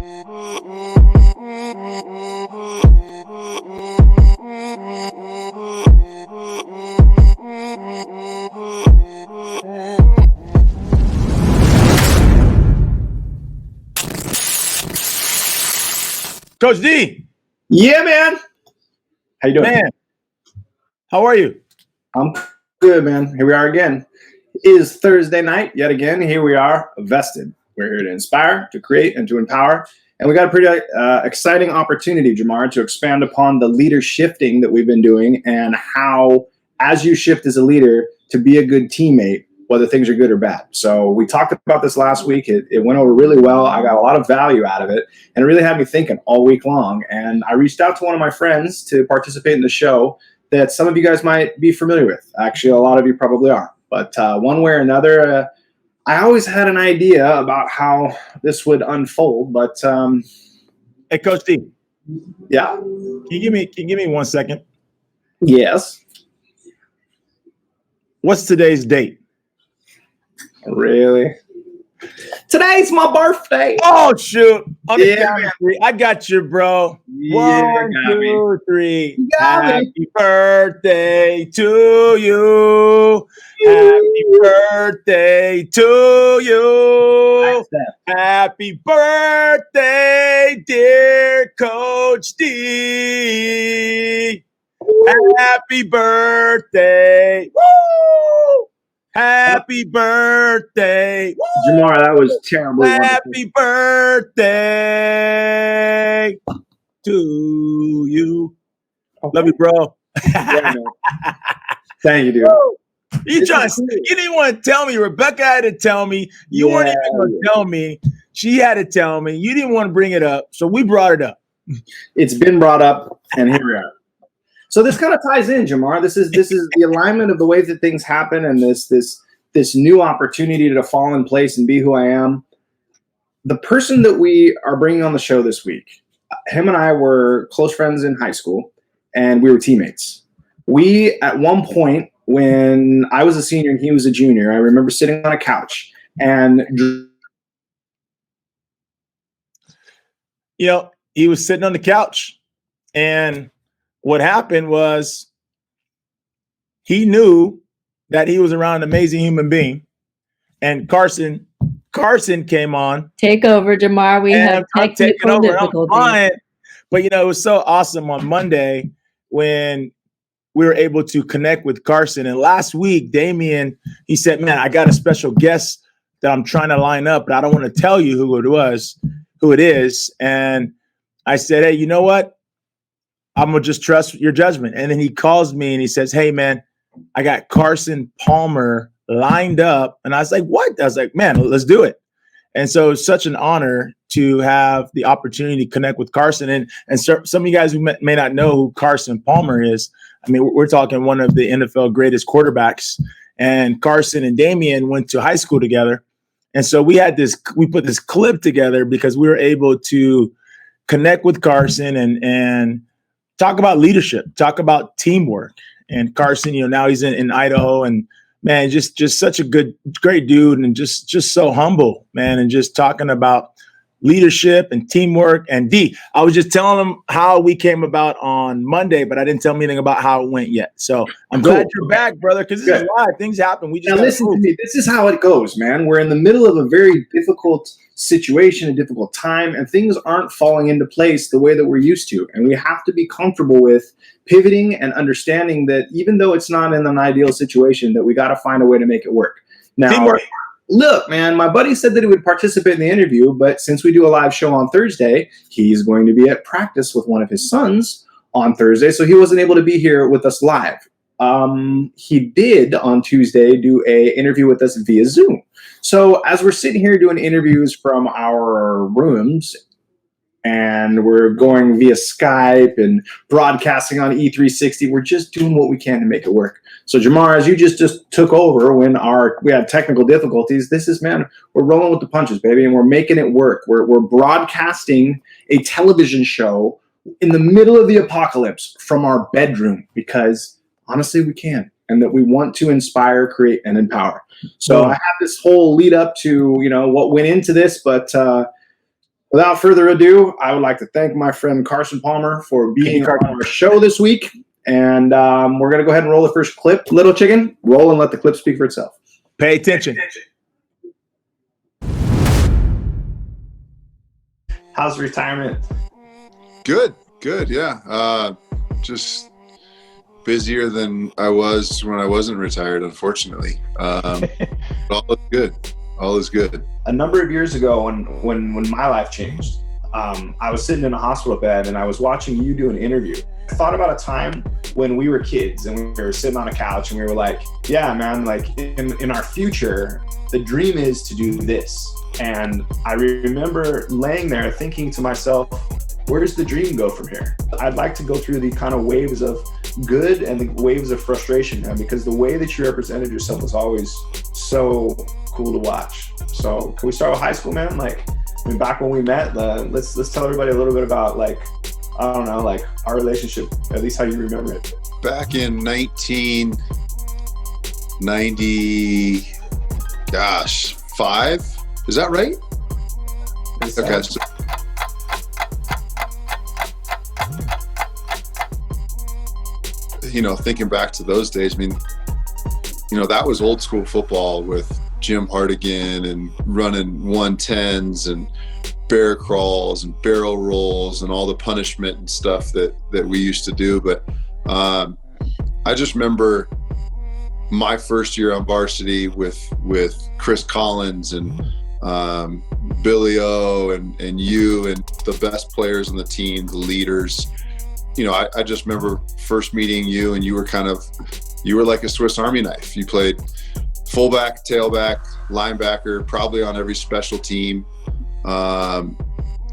Coach D. Yeah, man. How you doing? Man, how are you? I'm good, man. Here we are again. It is Thursday night yet again. Here we are, vested. We're here to inspire, to create, and to empower. And we got a pretty exciting opportunity, Jamar, to expand upon the leader shifting that we've been doing and how, as you shift as a leader, to be a good teammate, whether things are good or bad. So we talked about this last week. It went over really well. I got a lot of value out of it, and it really had me thinking all week long. And I reached out to one of my friends to participate in the show that some of you guys might be familiar with. Actually, a lot of you probably are. But one way or another, I always had an idea about how this would unfold. But Hey, Coach D. Yeah. Can you give me 1 second? Yes. What's today's date? Really? Today's my birthday. Oh, shoot. On the Yeah, count of three. I got you, bro. Yeah, 1, got me. 2, 3. You got me. Happy birthday to you. Happy birthday to you. Happy birthday, dear Coach D. Happy birthday. Woo! Happy birthday. Woo! Jamar, that was terribly wonderful. Happy birthday to you. Love you, bro. Yeah, man. Thank you, dude. You didn't want to tell me. Rebecca had to tell me. You weren't even going to tell me. She had to tell me. You didn't want to bring it up, so we brought it up. It's been brought up, and here we are. So this kind of ties in, Jamar. This is the alignment of the way that things happen, and this new opportunity to fall in place and be who I am. The person that we are bringing on the show this week, him and I were close friends in high school, and we were teammates. We, at one point, when I was a senior and he was a junior, I remember sitting on a couch and he was sitting on the couch, and what happened was he knew that he was around an amazing human being, and Carson came on. Take over, Jamar. We have technical difficulties. But it was so awesome on Monday when we were able to connect with Carson. And last week, Damien, he said, "Man, I got a special guest that I'm trying to line up, but I don't want to tell you who it is." And I said, "Hey, you know what? I'm going to just trust your judgment." And then he calls me and he says, "Hey, man, I got Carson Palmer lined up." And I was like, "What?" I was like, "Man, let's do it." And so it's such an honor to have the opportunity to connect with Carson. And some of you guys who may not know who Carson Palmer is, I mean, we're talking one of the NFL greatest quarterbacks. And Carson and Damien went to high school together. And so we put this clip together because we were able to connect with Carson and talk about leadership, talk about teamwork. And Carson, now he's in Idaho, and man, just such a great dude, and just so humble, man, and just talking about leadership and teamwork. And D, I was just telling him how we came about on Monday, but I didn't tell him anything about how it went yet. So I'm glad you're back, brother, because this is live. Things happen. We just now listen to me. This is how it goes, man. We're in the middle of a very difficult situation, a difficult time, and things aren't falling into place the way that we're used to. And we have to be comfortable with pivoting and understanding that even though it's not in an ideal situation, that we got to find a way to make it work. Now, teamwork. Look, man, my buddy said that he would participate in the interview, but since we do a live show on Thursday, he's going to be at practice with one of his sons on Thursday, so he wasn't able to be here with us live. He did on Tuesday do a interview with us via Zoom. So as we're sitting here doing interviews from our rooms, and we're going via Skype and broadcasting on E360, we're just doing what we can to make it work. So Jamar, as you just took over when we had technical difficulties, we're rolling with the punches, baby, and we're making it work. We're broadcasting a television show in the middle of the apocalypse from our bedroom because honestly we can, and that we want to inspire, create, and empower. So I have this whole lead up to what went into this, but Without further ado, I would like to thank my friend Carson Palmer for being on our show this week. And we're going to go ahead and roll the first clip. Little chicken, roll and let the clip speak for itself. Pay attention. How's retirement? Good. Yeah. Just busier than I was when I wasn't retired, unfortunately. But all is good. A number of years ago when my life changed, I was sitting in a hospital bed and I was watching you do an interview. I thought about a time when we were kids and we were sitting on a couch and we were like, yeah, man, like in our future, the dream is to do this. And I remember laying there thinking to myself, where does the dream go from here? I'd like to go through the kind of waves of good and the waves of frustration, man, because the way that you represented yourself was always so cool to watch. So can we start with high school, man? Like, I mean, back when we met, let's tell everybody a little bit about, like, I don't know, like our relationship, at least how you remember it. Back in 1995, is that right? Okay. So, thinking back to those days, I mean, that was old school football with Jim Hardigan and running 110s and bear crawls and barrel rolls and all the punishment and stuff that we used to do. But I just remember my first year on varsity with Chris Collins and Billy O and you and the best players on the team, the leaders. I just remember first meeting you, and you were like a Swiss Army knife. You played fullback, tailback, linebacker, probably on every special team. And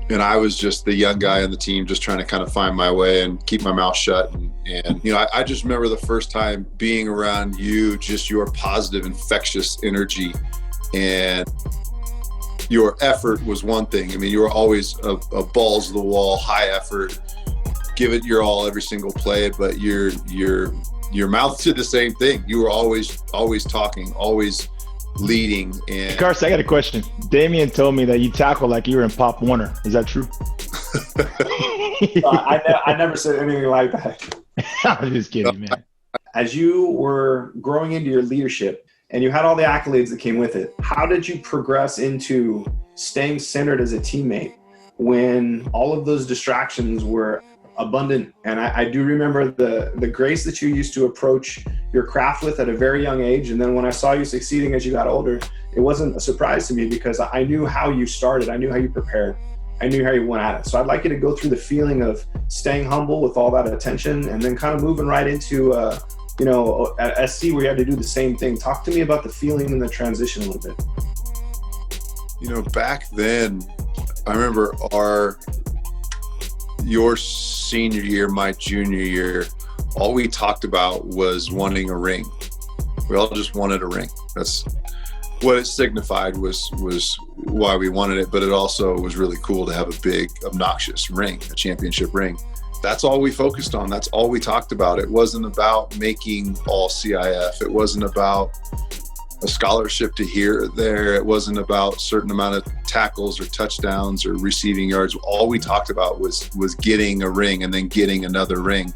I was just the young guy on the team, just trying to kind of find my way and keep my mouth shut. And I just remember the first time being around you, just your positive, infectious energy, and your effort was one thing. I mean, you were always a balls to the wall, high effort, give it your all every single play, but your mouth did the same thing. You were always talking, always leading. And Carson, I got a question. Damien told me that you tackle like you were in Pop Warner. Is that true? I never said anything like that. I'm just kidding, man. As you were growing into your leadership and you had all the accolades that came with it, how did you progress into staying centered as a teammate when all of those distractions were abundant? And I do remember the grace that you used to approach your craft with at a very young age. And then when I saw you succeeding as you got older, it wasn't a surprise to me because I knew how you started. I knew how you prepared. I knew how you went at it. So I'd like you to go through the feeling of staying humble with all that attention and then kind of moving right into, at SC where you had to do the same thing. Talk to me about the feeling and the transition a little bit. Back then, I remember your senior year, my junior year, all we talked about was wanting a ring. We all just wanted a ring. That's what it signified, was why we wanted it, but it also was really cool to have a big, obnoxious ring, a championship ring. That's all we focused on. That's all we talked about. It wasn't about making all CIF. It wasn't about a scholarship to here or there. It wasn't about a certain amount of tackles or touchdowns or receiving yards. All we talked about was getting a ring and then getting another ring.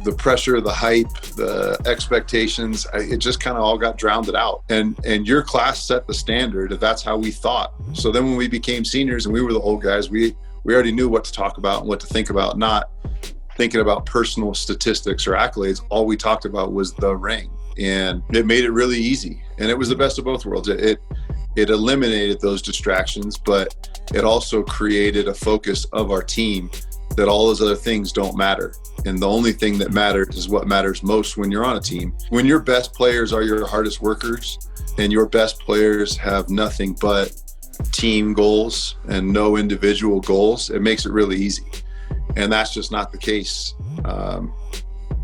The pressure, the hype, the expectations, it just kind of all got drowned out. And your class set the standard. That's how we thought. So then when we became seniors and we were the old guys, we already knew what to talk about and what to think about, not thinking about personal statistics or accolades. All we talked about was the ring. And it made it really easy. And it was the best of both worlds. It eliminated those distractions, but it also created a focus of our team that all those other things don't matter. And the only thing that matters is what matters most when you're on a team. When your best players are your hardest workers and your best players have nothing but team goals and no individual goals, it makes it really easy. And that's just not the case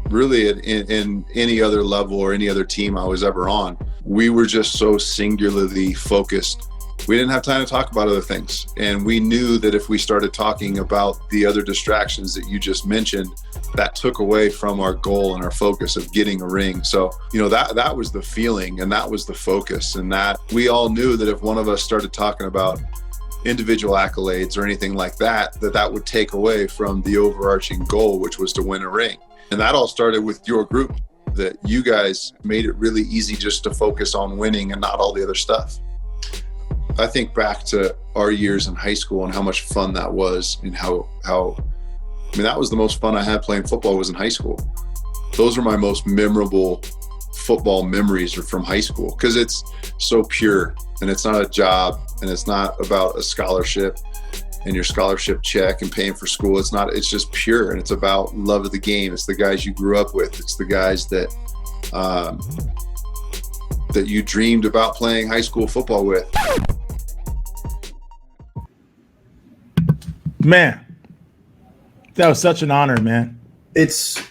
really in any other level or any other team I was ever on. We were just so singularly focused. We didn't have time to talk about other things. And we knew that if we started talking about the other distractions that you just mentioned, that took away from our goal and our focus of getting a ring. So, that was the feeling and that was the focus. And that we all knew that if one of us started talking about individual accolades or anything like that, that would take away from the overarching goal, which was to win a ring. And that all started with your group, that you guys made it really easy just to focus on winning and not all the other stuff. I think back to our years in high school and how much fun that was, and how I mean, that was the most fun I had playing football was in high school. Those are my most memorable football memories are from high school, because it's so pure and it's not a job and it's not about a scholarship and your scholarship check and paying for school. It's just pure, and it's about love of the game. It's the guys you grew up with. It's the guys that that you dreamed about playing high school football with. Man, that was such an honor, man. It's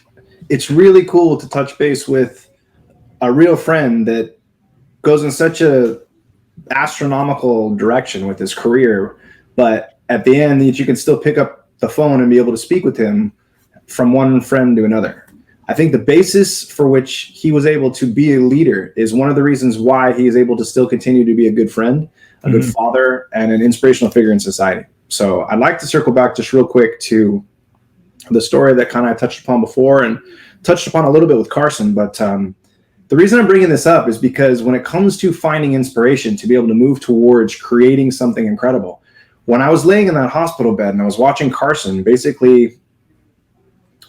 really cool to touch base with a real friend that goes in such a astronomical direction with his career, but at the end that you can still pick up the phone and be able to speak with him from one friend to another. I think the basis for which he was able to be a leader is one of the reasons why he is able to still continue to be a good friend, a good father, and an inspirational figure in society. So I'd like to circle back just real quick to the story that kind of I touched upon before and touched upon a little bit with Carson. But the reason I'm bringing this up is because when it comes to finding inspiration to be able to move towards creating something incredible, when I was laying in that hospital bed and I was watching Carson basically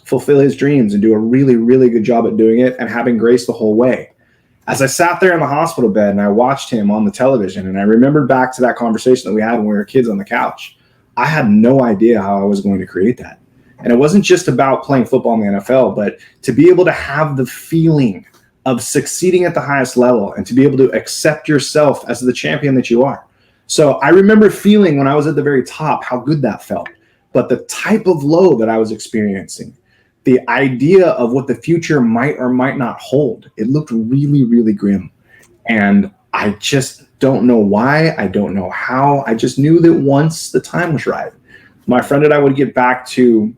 fulfill his dreams and do a really, really good job at doing it and having grace the whole way, as I sat there in the hospital bed and I watched him on the television, and I remembered back to that conversation that we had when we were kids on the couch, I had no idea how I was going to create that. And it wasn't just about playing football in the NFL, but to be able to have the feeling of succeeding at the highest level and to be able to accept yourself as the champion that you are. So I remember feeling when I was at the very top how good that felt. But the type of low that I was experiencing, the idea of what the future might or might not hold, it looked really, really grim. And I just don't know why. I don't know how. I just knew that once the time was right, my friend and I would get back to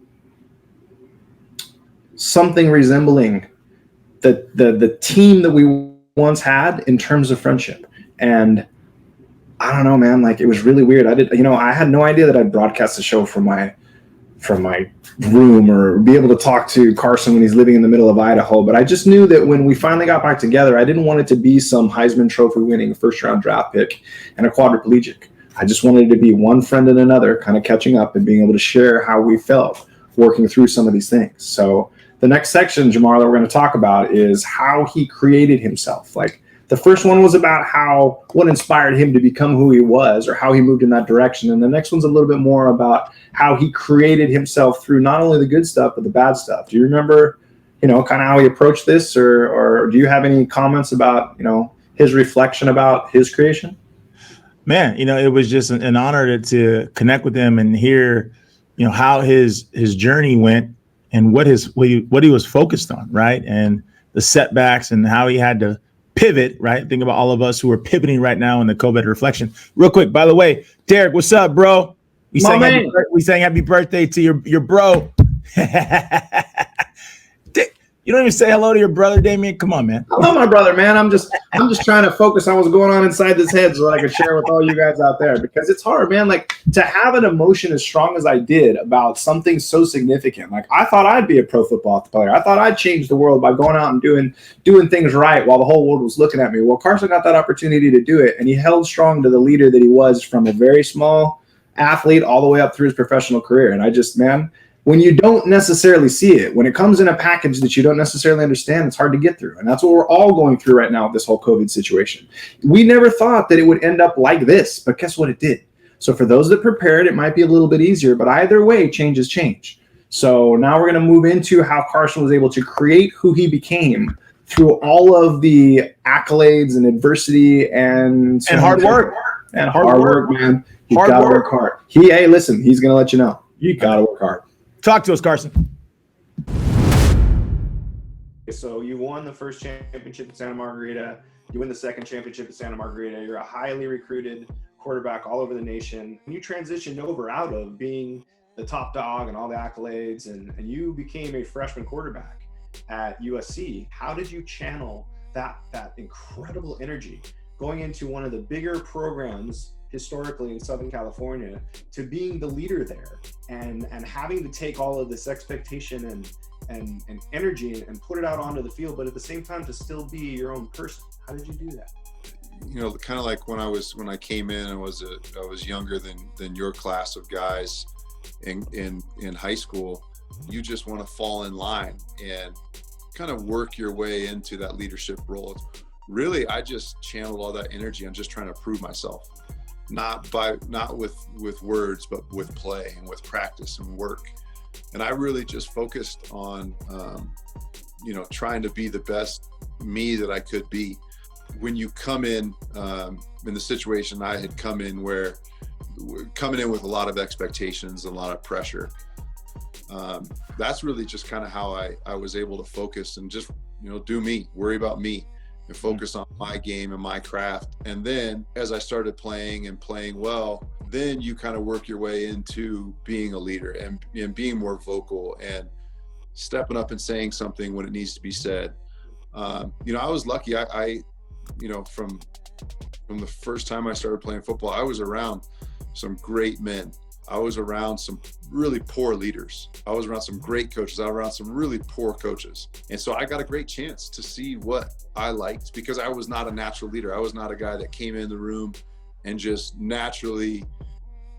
something resembling the team that we once had in terms of friendship. And I don't know, man, like it was really weird. I had no idea that I'd broadcast the show from my room or be able to talk to Carson when he's living in the middle of Idaho. But I just knew that when we finally got back together, I didn't want it to be some Heisman Trophy winning first round draft pick and a quadriplegic. I just wanted it to be one friend and another kind of catching up and being able to share how we felt working through some of these things. So the next section, Jamar, that we're going to talk about is how he created himself. Like the first one was about what inspired him to become who he was or how he moved in that direction. And the next one's a little bit more about how he created himself through not only the good stuff, but the bad stuff. Do you remember, kind of how he approached this, or do you have any comments about, his reflection about his creation? Man, it was just an honor to connect with him and hear, how his journey went and what he was focused on, right? And the setbacks and how he had to pivot, right? Think about all of us who are pivoting right now in the COVID reflection. Real quick, by the way, Derek, what's up, bro? We sang happy birthday to your bro. You don't even say hello to your brother, Damien. Come on, man. I love my brother, man. I'm just trying to focus on what's going on inside this head so that I can share with all you guys out there, because it's hard, man. Like to have an emotion as strong as I did about something so significant. Like I thought I'd be a pro football player. I thought I'd change the world by going out and doing things right while the whole world was looking at me. Well, Carson got that opportunity to do it, and he held strong to the leader that he was from a very small athlete all the way up through his professional career. And I just, man, when you don't necessarily see it, when it comes in a package that you don't necessarily understand, it's hard to get through. And that's what we're all going through right now with this whole COVID situation. We never thought that it would end up like this, but guess what? It did. So for those that prepared, it might be a little bit easier, but either way, change is change. So now we're going to move into how Carson was able to create who he became through all of the accolades and adversity and hard work. And hard work, man. You got to work hard. Hey, listen, he's going to let you know. You got to work hard. Talk to us, Carson. So you won the first championship in Santa Margarita. You win the second championship in Santa Margarita. You're a highly recruited quarterback all over the nation. You transitioned over out of being the top dog and all the accolades, and you became a freshman quarterback at USC. How did you channel that incredible energy going into one of the bigger programs historically in Southern California to being the leader there and having to take all of this expectation and energy and put it out onto the field, but at the same time to still be your own person? How did you do that? You know, kind of like when I came in and I was younger than your class of guys in high school. You just want to fall in line and kind of work your way into that leadership role. Really, I just channeled all that energy. I'm just trying to prove myself, not with words, but with play and with practice and work. And I really just focused on, trying to be the best me that I could be. When you come in the situation I had come in, where coming in with a lot of expectations and a lot of pressure, that's really just kind of how I was able to focus and just, do me, worry about me, and focus on my game and my craft. And then as I started playing well, then you kind of work your way into being a leader and being more vocal and stepping up and saying something when it needs to be said. I was lucky. I from the first time I started playing football, I was around some great men. I was around some really poor leaders. I was around some great coaches. I was around some really poor coaches. And so I got a great chance to see what I liked, because I was not a natural leader. I was not a guy that came in the room and just naturally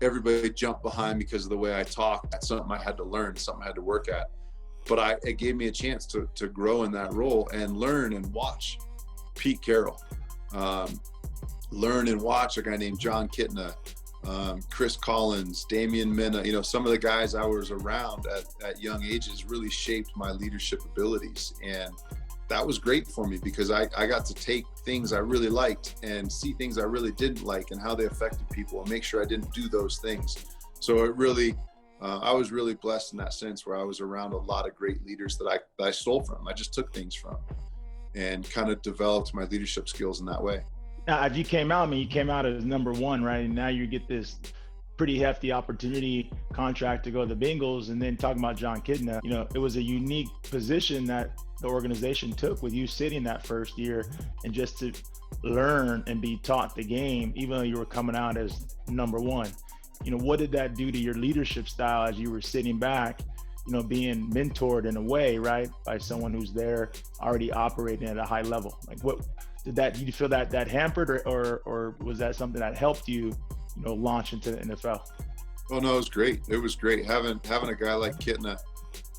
everybody jumped behind because of the way I talked. That's something I had to learn, something I had to work at. But it gave me a chance to grow in that role and learn and watch Pete Carroll, learn and watch a guy named John Kitna, Chris Collins, Damian Minna. Some of the guys I was around at young ages really shaped my leadership abilities. And that was great for me, because I got to take things I really liked and see things I really didn't like and how they affected people and make sure I didn't do those things. So it really, I was really blessed in that sense, where I was around a lot of great leaders that I stole from. I just took things from and kind of developed my leadership skills in that way. Now, as you came out, you came out as number one, right? And now you get this pretty hefty opportunity contract to go to the Bengals. And then talking about John Kitna, it was a unique position that the organization took with you sitting that first year, and just to learn and be taught the game, even though you were coming out as number one. What did that do to your leadership style as you were sitting back, being mentored in a way, right, by someone who's there already operating at a high level? Like, what did you feel that hampered, or was that something that helped you, launch into the NFL? Oh no, it was great. It was great having a guy like Kitna,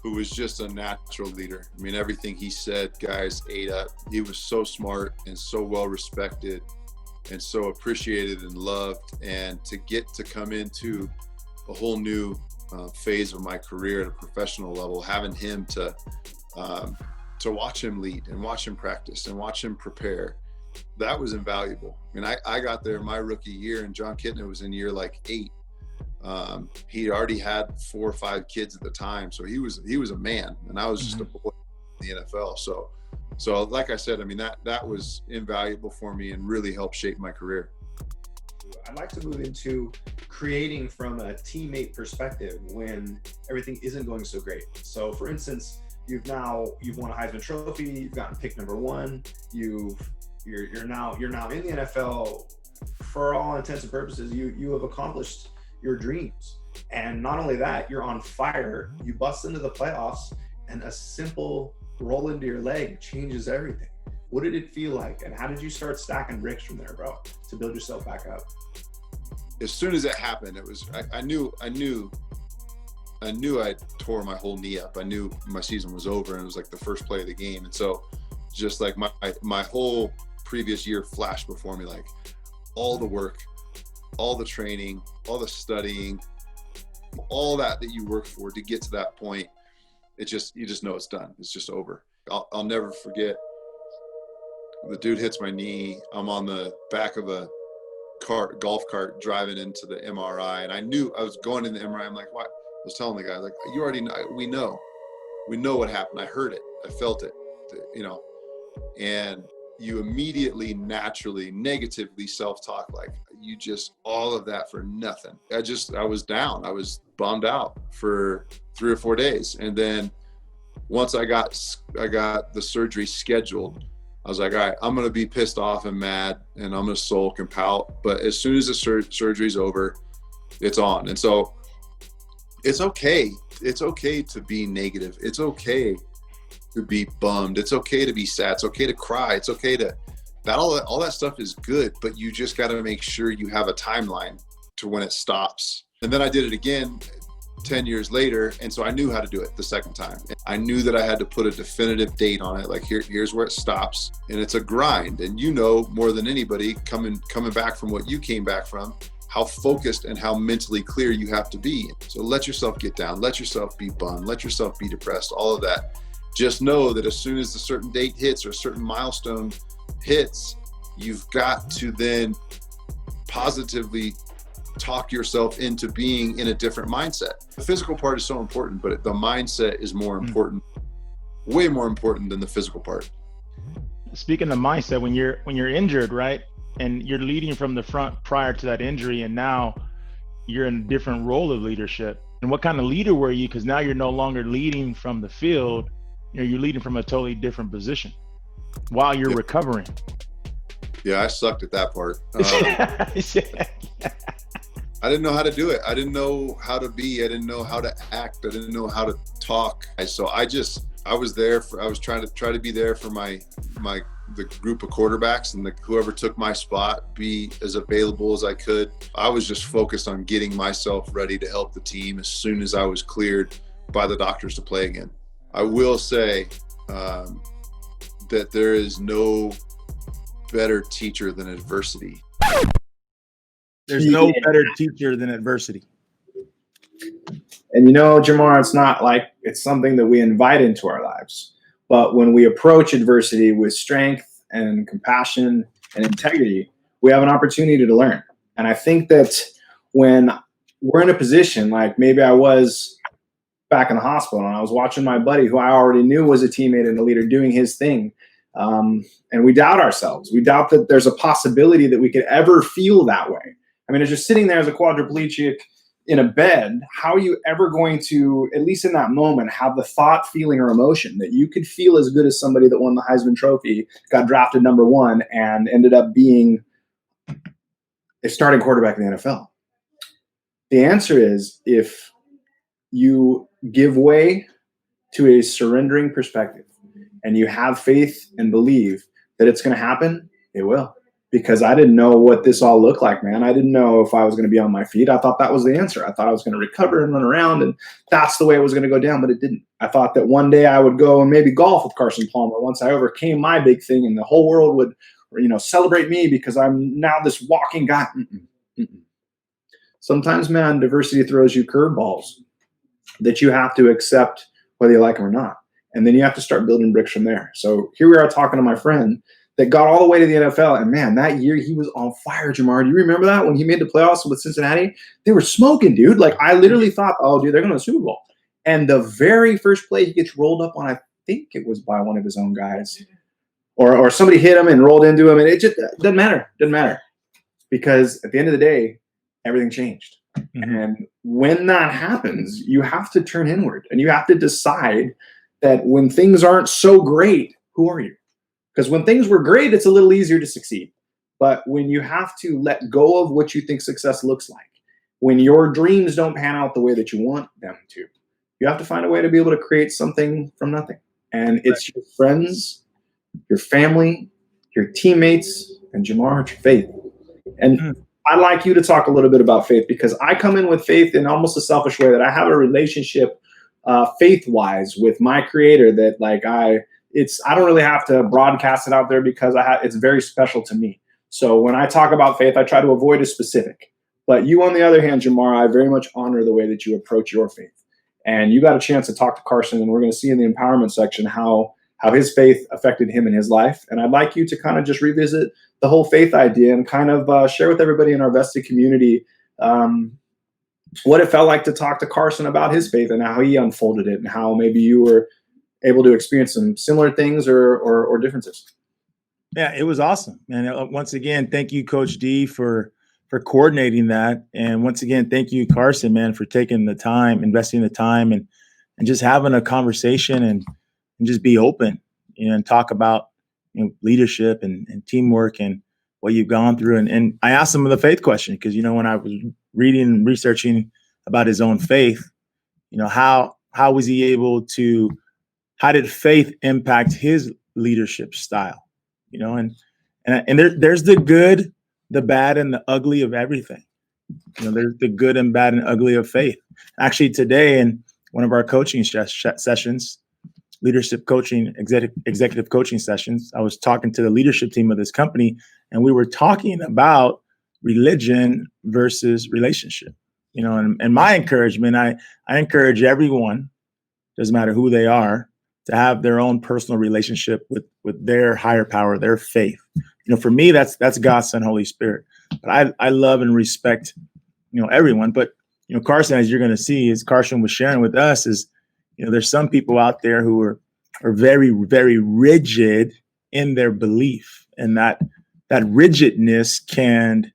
who was just a natural leader. I mean, everything he said, guys ate up. He was so smart and so well respected and so appreciated and loved. And to get to come into a whole new phase of my career at a professional level, having him to watch him lead and watch him practice and watch him prepare, that was invaluable. I mean, I got there my rookie year, and John Kitna was in year like 8. He already had 4 or 5 kids at the time, so he was a man, and I was just a boy in the NFL. So like I said, I mean, that was invaluable for me and really helped shape my career. I'd like to move into creating from a teammate perspective when everything isn't going so great. So for instance, you've won a Heisman Trophy, you've gotten pick number 1, you're now in the NFL. For all intents and purposes, you have accomplished your dreams. And not only that, you're on fire. You bust into the playoffs, and a simple roll into your leg changes everything. What did it feel like, and how did you start stacking bricks from there, bro, to build yourself back up? As soon as it happened, it was I knew I tore my whole knee up. I knew my season was over, and it was like the first play of the game. And so just like my whole previous year flashed before me, like all the work, all the training, all the studying, all that you work for to get to that point. You just know it's done. It's just over. I'll never forget. The dude hits my knee. I'm on the back of a golf cart driving into the MRI, and I knew I was going in the MRI. I'm like, what? I was telling the guy, like, you already know. We know what happened. I heard it. I felt it. And you immediately, naturally, negatively self-talk, like you just all of that for nothing. I was down. I was bummed out for 3 or 4 days, and then once I got the surgery scheduled, I was like, all right, I'm going to be pissed off and mad, and I'm going to sulk and pout. But as soon as the surgery's over, it's on. And so it's okay. It's okay to be negative. It's okay to be bummed. It's okay to be sad. It's okay to cry. It's okay to all that stuff is good, but you just got to make sure you have a timeline to when it stops. And then I did it again 10 years later. And so I knew how to do it the second time. I knew that I had to put a definitive date on it. Like here's where it stops. And it's a grind. And you know more than anybody coming back from what you came back from, how focused and how mentally clear you have to be. So let yourself get down, let yourself be bummed, let yourself be depressed, all of that. Just know that as soon as a certain date hits or a certain milestone hits, you've got to then positively talk yourself into being in a different mindset. The physical part is so important, but the mindset is more important, way more important than the physical part. Speaking of mindset, when you're injured, right? And you're leading from the front prior to that injury, and now you're in a different role of leadership. And what kind of leader were you? Because now you're no longer leading from the field, you're leading from a totally different position while you're recovering. Yeah, I sucked at that part. I didn't know how to do it. I didn't know how to be. I didn't know how to act. I didn't know how to talk. So I was there for, I was trying to be there for the group of quarterbacks, and whoever took my spot, be as available as I could. I was just focused on getting myself ready to help the team as soon as I was cleared by the doctors to play again. I will say that there is no better teacher than adversity. There's no better teacher than adversity. And Jamar, it's not like it's something that we invite into our lives. But when we approach adversity with strength and compassion and integrity, we have an opportunity to learn. And I think that when we're in a position like maybe I was back in the hospital and I was watching my buddy who I already knew was a teammate and a leader doing his thing, and we doubt ourselves. We doubt that there's a possibility that we could ever feel that way. I mean, as you're sitting there as a quadriplegic in a bed, how are you ever going to, at least in that moment, have the thought, feeling, or emotion that you could feel as good as somebody that won the Heisman Trophy, got drafted #1, and ended up being a starting quarterback in the NFL? The answer is, if you give way to a surrendering perspective and you have faith and believe that it's going to happen, it will. Because I didn't know what this all looked like, man. I didn't know if I was going to be on my feet. I thought that was the answer. I thought I was going to recover and run around, and that's the way it was going to go down, but it didn't. I thought that one day I would go and maybe golf with Carson Palmer once I overcame my big thing, and the whole world would, celebrate me because I'm now this walking guy. Sometimes, man, diversity throws you curveballs that you have to accept whether you like them or not. And then you have to start building bricks from there. So here we are talking to my friend that got all the way to the NFL. And man, that year he was on fire, Jamar. Do you remember that when he made the playoffs with Cincinnati? They were smoking, dude. Like, I literally thought, oh, dude, they're going to the Super Bowl. And the very first play he gets rolled up on, I think it was by one of his own guys. Or somebody hit him and rolled into him. And it just doesn't matter. Doesn't matter. Because at the end of the day, everything changed. Mm-hmm. And when that happens, you have to turn inward. And you have to decide that when things aren't so great, who are you? Because when things were great, it's a little easier to succeed. But when you have to let go of what you think success looks like, when your dreams don't pan out the way that you want them to, you have to find a way to be able to create something from nothing. And it's your friends, your family, your teammates, and Jamar, it's your faith. And I'd like you to talk a little bit about faith, because I come in with faith in almost a selfish way, that I have a relationship faith-wise with my creator that I don't really have to broadcast it out there, because it's very special to me. So when I talk about faith, I try to avoid a specific. But you, on the other hand, Jamar, I very much honor the way that you approach your faith. And you got a chance to talk to Carson, and we're going to see in the empowerment section how his faith affected him in his life. And I'd like you to kind of just revisit the whole faith idea and kind of share with everybody in our vested community what it felt like to talk to Carson about his faith and how he unfolded it, and how maybe you were able to experience some similar things or differences. Yeah, it was awesome. And once again, thank you, Coach D, for coordinating that. And once again, thank you, Carson, man, for taking the time, investing the time, and just having a conversation and just be open and talk about, leadership and teamwork and what you've gone through. And I asked him the faith question because, when I was reading and researching about his own faith, how was he able to, how did faith impact his leadership style? And there's the good, the bad, and the ugly of everything. There's the good and bad and ugly of faith. Actually, today in one of our coaching sessions, leadership coaching, executive coaching sessions, I was talking to the leadership team of this company, and we were talking about religion versus relationship. And my encouragement, I encourage everyone, doesn't matter who they are, to have their own personal relationship with their higher power, their faith. For me, that's God's Son, Holy Spirit. But I love and respect, everyone. But Carson, as you're going to see, as Carson was sharing with us, is there's some people out there who are very, very rigid in their belief, and that rigidness can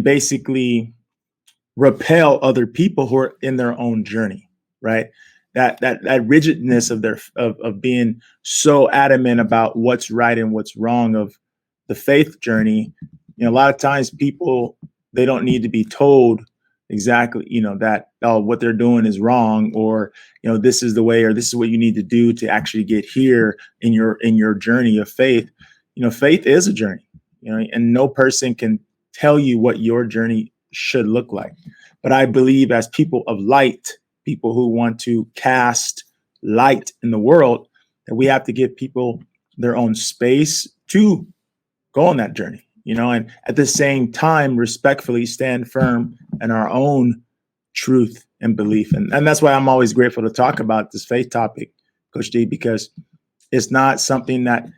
basically repel other people who are in their own journey, right? That rigidness of being so adamant about what's right and what's wrong of the faith journey. A lot of times people, they don't need to be told exactly, that what they're doing is wrong, or this is the way, or this is what you need to do to actually get here in your journey of faith. Faith is a journey, and no person can tell you what your journey should look like. But I believe as people of light, people who want to cast light in the world, that we have to give people their own space to go on that journey, and at the same time, respectfully stand firm in our own truth and belief. And that's why I'm always grateful to talk about this faith topic, Coach D, because it's not something that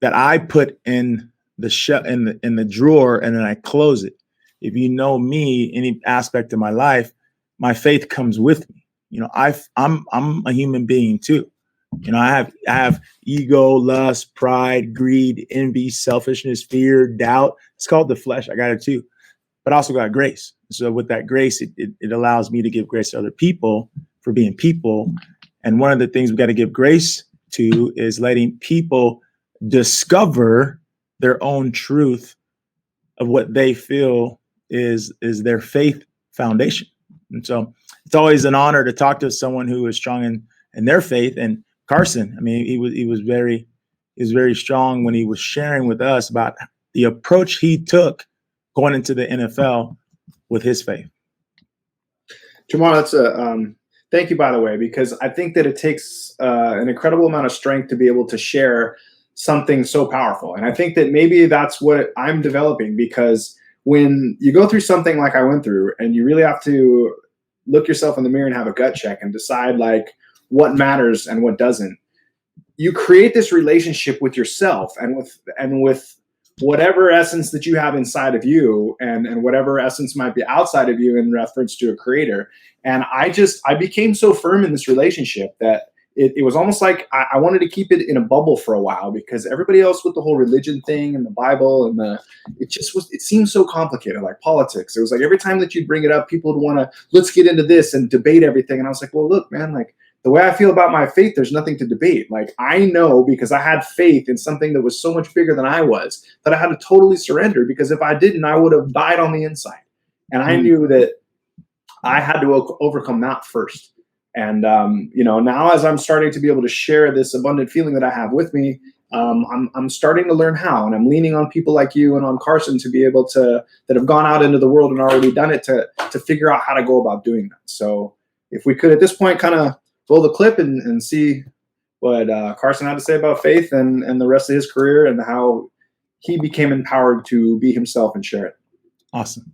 I put in the in the drawer and then I close it. If you know me, any aspect of my life, my faith comes with me. I'm a human being too. I have ego, lust, pride, greed, envy, selfishness, fear, doubt. It's called the flesh. I got it too, but I also got grace. So with that grace, it allows me to give grace to other people for being people. And one of the things we got to give grace to is letting people discover their own truth of what they feel is their faith foundation. And so it's always an honor to talk to someone who is strong in their faith. And Carson, I mean, he was very strong when he was sharing with us about the approach he took going into the NFL with his faith. Jamar, that's thank you, by the way, because I think that it takes an incredible amount of strength to be able to share something so powerful. And I think that maybe that's what I'm developing, because when you go through something like I went through, and you really have to look yourself in the mirror and have a gut check and decide like what matters and what doesn't, you create this relationship with yourself and with whatever essence that you have inside of you, and whatever essence might be outside of you in reference to a creator. And I became so firm in this relationship that it was almost like I wanted to keep it in a bubble for a while, because everybody else with the whole religion thing and the Bible and it seemed so complicated, like politics. It was like every time that you bring it up, people would want to, let's get into this and debate everything. And I was like, well, look, man, like the way I feel about my faith, there's nothing to debate. Like I know, because I had faith in something that was so much bigger than I was, that I had to totally surrender, because if I didn't, I would have died on the inside. And I knew that I had to overcome that first. And, now as I'm starting to be able to share this abundant feeling that I have with me, I'm starting to learn how, and I'm leaning on people like you and on Carson to be able to, that have gone out into the world and already done it, to figure out how to go about doing that. So if we could at this point kind of roll the clip and see what Carson had to say about faith and the rest of his career, and how he became empowered to be himself and share it. Awesome.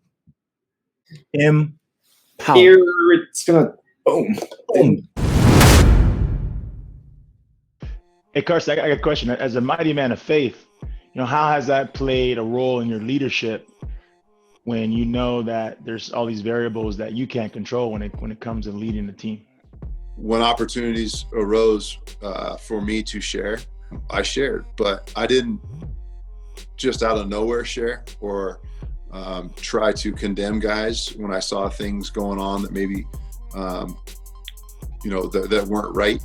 Empowered. Here it's going to boom. Hey, Carson, I got a question. As a mighty man of faith, how has that played a role in your leadership when you know that there's all these variables that you can't control when it comes to leading the team? When opportunities arose for me to share, I shared, but I didn't just out of nowhere share or try to condemn guys when I saw things going on that maybe, that weren't right.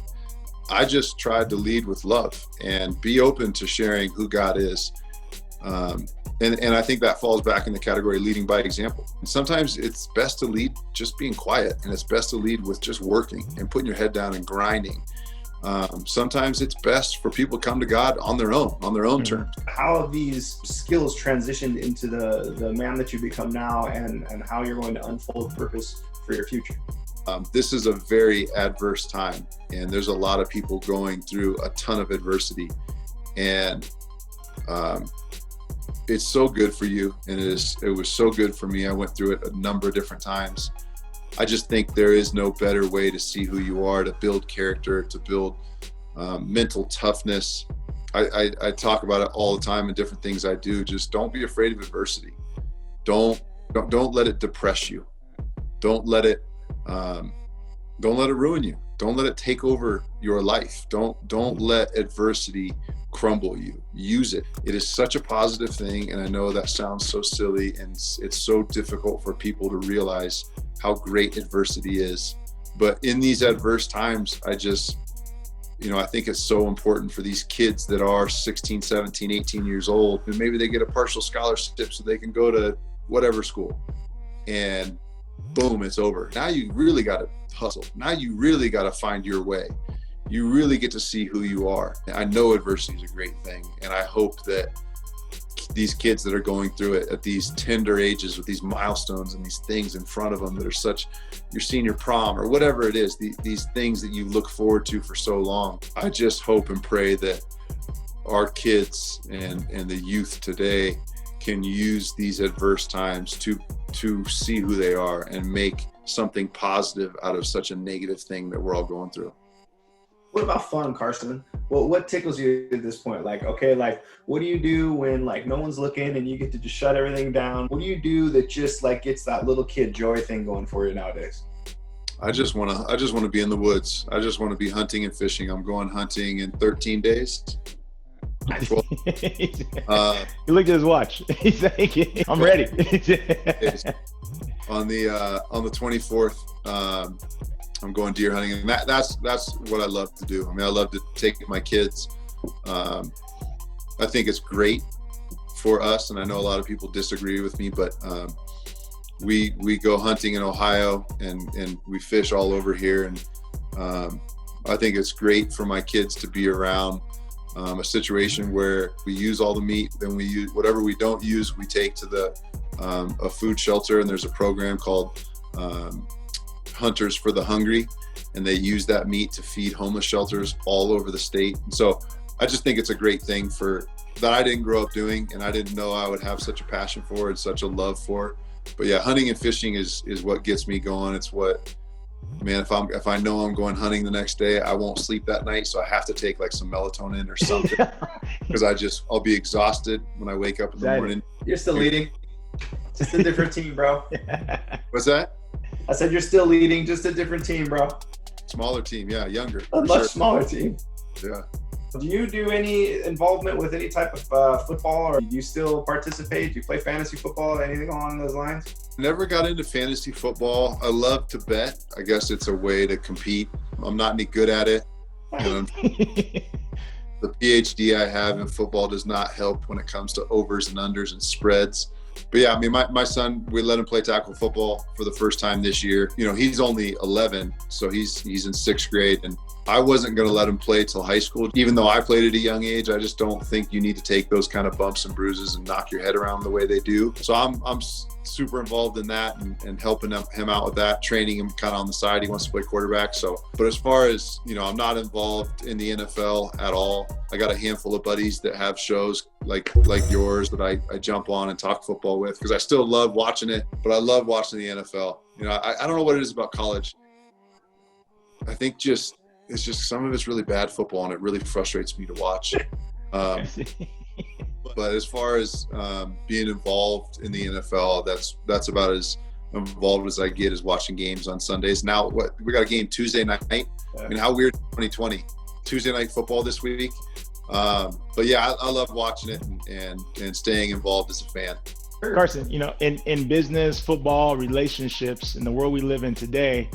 I just tried to lead with love and be open to sharing who God is. And I think that falls back in the category of leading by example. And sometimes it's best to lead just being quiet, and it's best to lead with just working and putting your head down and grinding. Sometimes it's best for people to come to God on their own terms. How have these skills transitioned into the man that you become now, and how you're going to unfold purpose for your future? This is a very adverse time, and there's a lot of people going through a ton of adversity, and it's so good for you, and it was so good for me. I went through it a number of different times. I just think there is no better way to see who you are, to build character, to build mental toughness. I talk about it all the time in different things I do. Just don't be afraid of adversity. Don't let it depress you. Don't let it ruin you. Don't let it take over your life. Don't let adversity crumble you. Use it. It is such a positive thing, and I know that sounds so silly, and it's so difficult for people to realize how great adversity is. But in these adverse times, I think it's so important for these kids that are 16, 17, 18 years old, and maybe they get a partial scholarship so they can go to whatever school, and boom, it's over. Now you really got to hustle. Now you really got to find your way. You really get to see who you are. I know adversity is a great thing, and I hope that these kids that are going through it at these tender ages with these milestones and these things in front of them that are your senior prom or whatever it is, these things that you look forward to for so long. I just hope and pray that our kids and the youth today can use these adverse times to see who they are and make something positive out of such a negative thing that we're all going through. What about fun, Carson? Well, what tickles you at this point? What do you do when no one's looking and you get to just shut everything down? What do you do that just gets that little kid joy thing going for you nowadays? I just want to be in the woods. I just want to be hunting and fishing. I'm going hunting in 13 days. He looked at his watch. He's like, I'm ready. On the 24th, I'm going deer hunting, and that's what I love to do. I mean, I love to take my kids. I think it's great for us, and I know a lot of people disagree with me, but we go hunting in Ohio, and we fish all over here, and I think it's great for my kids to be around a situation where we use all the meat, then we use whatever we don't use, we take to a food shelter, and there's a program called Hunters for the Hungry, and they use that meat to feed homeless shelters all over the state. And so I just think it's a great thing that I didn't grow up doing, and I didn't know I would have such a passion for it, such a love for it. But yeah, hunting and fishing is what gets me going. It's what, man, if I know I'm going hunting the next day, I won't sleep that night, so I have to take some melatonin or something because I'll be exhausted when I wake up in the morning. You're still leading, just a different team, bro. What's that? I said you're still leading, just a different team, bro. Smaller team, yeah, younger. A much smaller team. Yeah. Do you do any involvement with any type of football, or do you still participate? Do you play fantasy football, anything along those lines? Never got into fantasy football. I love to bet. I guess it's a way to compete. I'm not any good at it. And the PhD I have in football does not help when it comes to overs and unders and spreads. But yeah, I mean, my son, we let him play tackle football for the first time this year. He's only 11, so he's in 6th grade, and I wasn't going to let him play till high school. Even though I played at a young age, I just don't think you need to take those kind of bumps and bruises and knock your head around the way they do. So I'm super involved in that and helping him out with that, training him kind of on the side. He wants to play quarterback. But as far as, I'm not involved in the NFL at all. I got a handful of buddies that have shows like yours that I jump on and talk football with, because I still love watching it, but I love watching the NFL. I don't know what it is about college. I think it's just some of it's really bad football, and it really frustrates me to watch. But as far as being involved in the NFL, that's about as involved as I get, is watching games on Sundays. Now, we got a game Tuesday night. I mean, how weird 2020 Tuesday night football this week. But yeah, I love watching it and staying involved as a fan. Carson, in business, football, relationships, in the world we live in today,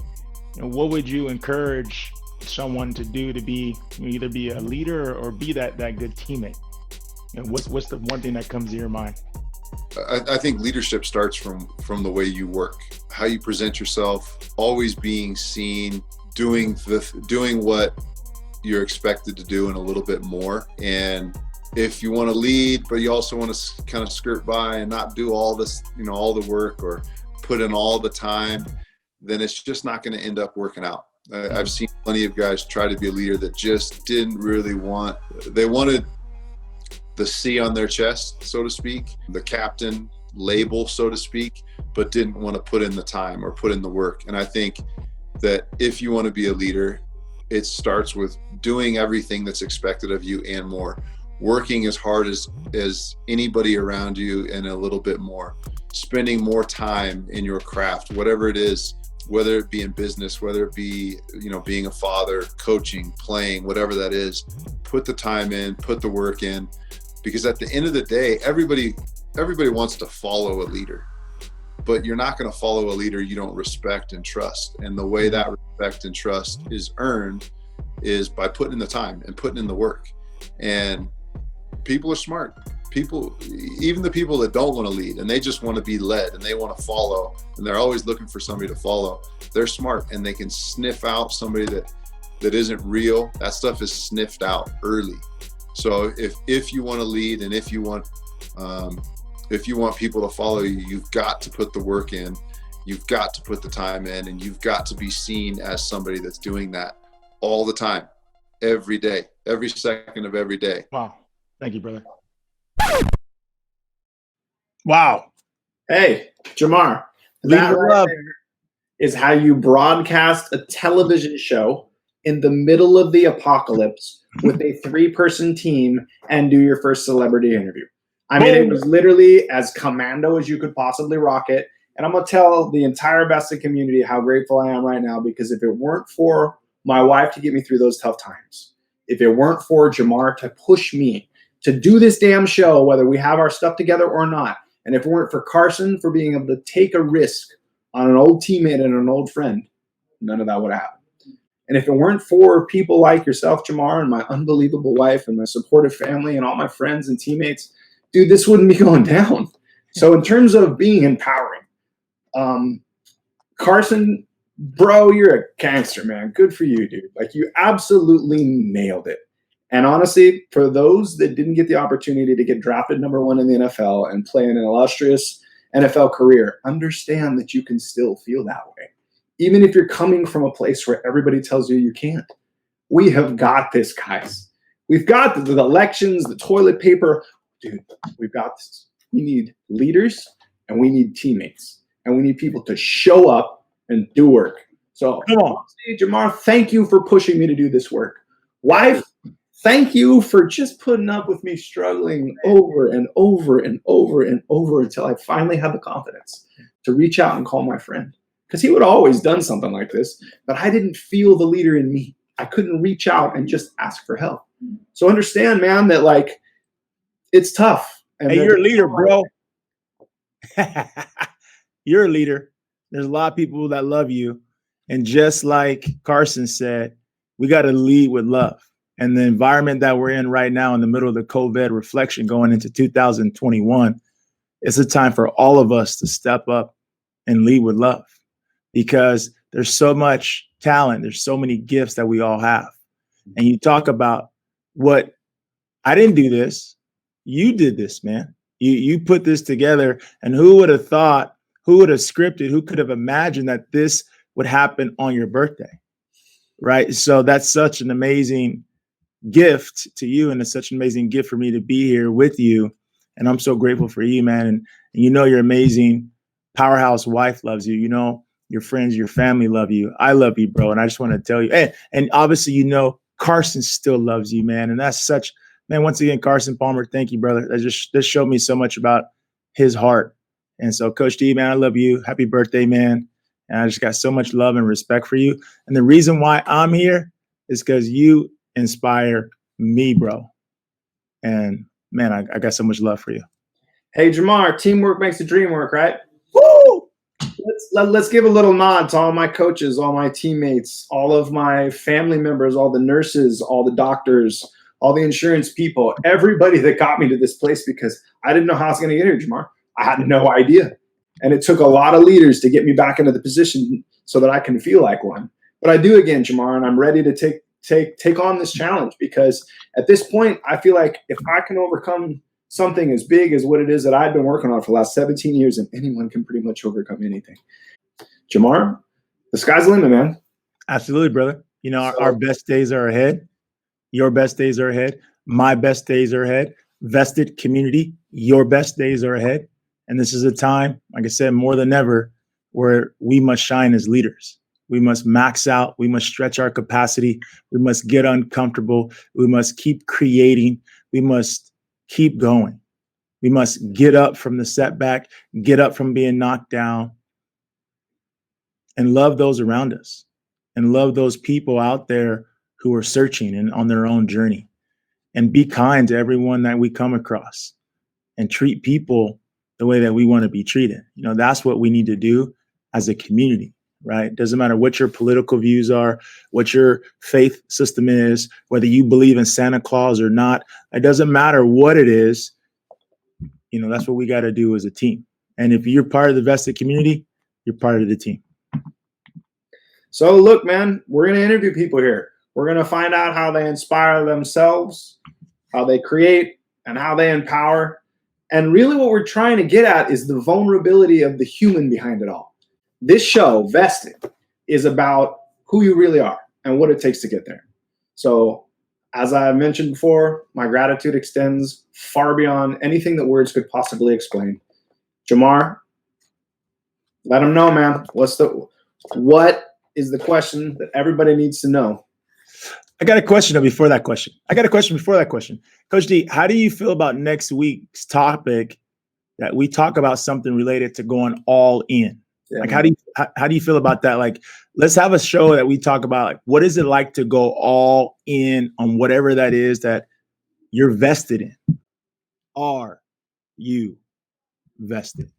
what would you encourage someone to do to be either be a leader or be that good teammate? And what's the one thing that comes to your mind? I think leadership starts from the way you work, how you present yourself, always being seen, doing what you're expected to do and a little bit more. And if you want to lead, but you also want to kind of skirt by and not do all this, all the work or put in all the time, then it's just not going to end up working out. I've seen plenty of guys try to be a leader that just didn't really they wanted the C on their chest, so to speak, the captain label, so to speak, but didn't want to put in the time or put in the work. And I think that if you want to be a leader, it starts with doing everything that's expected of you and more, working as hard as anybody around you and a little bit more, spending more time in your craft, whatever it is, whether it be in business, whether it be, being a father, coaching, playing, whatever that is, put the time in, put the work in. Because at the end of the day, everybody wants to follow a leader, but you're not going to follow a leader you don't respect and trust. And the way that respect and trust is earned is by putting in the time and putting in the work. And people are smart. People, even the people that don't want to lead and they just want to be led and they want to follow and they're always looking for somebody to follow, they're smart and they can sniff out somebody that isn't real. That stuff is sniffed out early. So if you want to lead and if you want people to follow you, you've got to put the work in, you've got to put the time in, and you've got to be seen as somebody that's doing that all the time, every day, every second of every day. Wow. Thank you, brother. Wow. Hey, Jamar, that right there is how you broadcast a television show in the middle of the apocalypse with a 3-person team and do your first celebrity interview. I mean, it was literally as commando as you could possibly rock it. And I'm going to tell the entire Besta community how grateful I am right now, because if it weren't for my wife to get me through those tough times, if it weren't for Jamar to push me to do this damn show, whether we have our stuff together or not, and if it weren't for Carson for being able to take a risk on an old teammate and an old friend, none of that would have happened. And if it weren't for people like yourself, Jamar, and my unbelievable wife and my supportive family and all my friends and teammates, dude, this wouldn't be going down. So in terms of being empowering, Carson, bro, you're a gangster, man. Good for you, dude. Like, you absolutely nailed it. And honestly, for those that didn't get the opportunity to get drafted #1 in the NFL and play in an illustrious NFL career, understand that you can still feel that way. Even if you're coming from a place where everybody tells you you can't. We have got this, guys. We've got the elections, the toilet paper. Dude, we've got this. We need leaders and we need teammates. And we need people to show up and do work. So, come on, Jamar, thank you for pushing me to do this work. Wife, thank you for just putting up with me struggling over and over and over and over until I finally had the confidence to reach out and call my friend. Because he would have always done something like this, but I didn't feel the leader in me. I couldn't reach out and just ask for help. So understand, man, that like it's tough. And hey, you're a leader, bro. You're a leader. There's a lot of people that love you. And just like Carson said, we got to lead with love. And the environment that we're in right now in the middle of the COVID reflection going into 2021, it's a time for all of us to step up and lead with love. Because there's so much talent, there's so many gifts that we all have. And you talk about what, I didn't do this, you did this, man. You put this together, and who would have thought, who would have scripted, who could have imagined that this would happen on your birthday, right? So that's such an amazing gift to you, and it's such an amazing gift for me to be here with you. And I'm so grateful for you, man. And your amazing powerhouse wife loves you, your friends, your family love you. I love you, bro. And I just want to tell you, and obviously, Carson still loves you, man. And that's such, man, once again, Carson Palmer, thank you, brother. That just showed me so much about his heart. And so, Coach D, man, I love you. Happy birthday, man. And I just got so much love and respect for you. And the reason why I'm here is because you inspire me, bro. And man, I got so much love for you. Hey, Jamar, teamwork makes the dream work, right? Woo! let's give a little nod to all my coaches, all my teammates, all of my family members, all the nurses, all the doctors, all the insurance people, everybody that got me to this place, because I didn't know how I was going to get here, Jamar. I had no idea. And it took a lot of leaders to get me back into the position so that I can feel like one. But I do again, Jamar, and I'm ready to take on this challenge, because at this point, I feel like if I can overcome something as big as what it is that I've been working on for the last 17 years, and anyone can pretty much overcome anything. Jamar, the sky's the limit, man. Absolutely, brother. You know, our best days are ahead. Your best days are ahead. My best days are ahead. Vested community, your best days are ahead. And this is a time, like I said, more than ever, where we must shine as leaders. We must max out. We must stretch our capacity. We must get uncomfortable. We must keep creating. We must keep going. We must get up from the setback, get up from being knocked down, and love those around us, and love those people out there who are searching and on their own journey, and be kind to everyone that we come across, and treat people the way that we want to be treated. You know, that's what we need to do as a community, right? It doesn't matter what your political views are, what your faith system is, whether you believe in Santa Claus or not. It doesn't matter what it is. You know, that's what we got to do as a team. And if you're part of the vested community, you're part of the team. So look, man, we're going to interview people here. We're going to find out how they inspire themselves, how they create, and how they empower. And really what we're trying to get at is the vulnerability of the human behind it all. This show, Vested, is about who you really are and what it takes to get there. So as I mentioned before, my gratitude extends far beyond anything that words could possibly explain. Jamar, let them know, man. What is the question that everybody needs to know? I got a question before that question. Coach D, how do you feel about next week's topic that we talk about something related to going all in? Yeah, like, how do you feel about that? Like, let's have a show that we talk about, like, what is it like to go all in on whatever that is that you're vested in? Are you vested?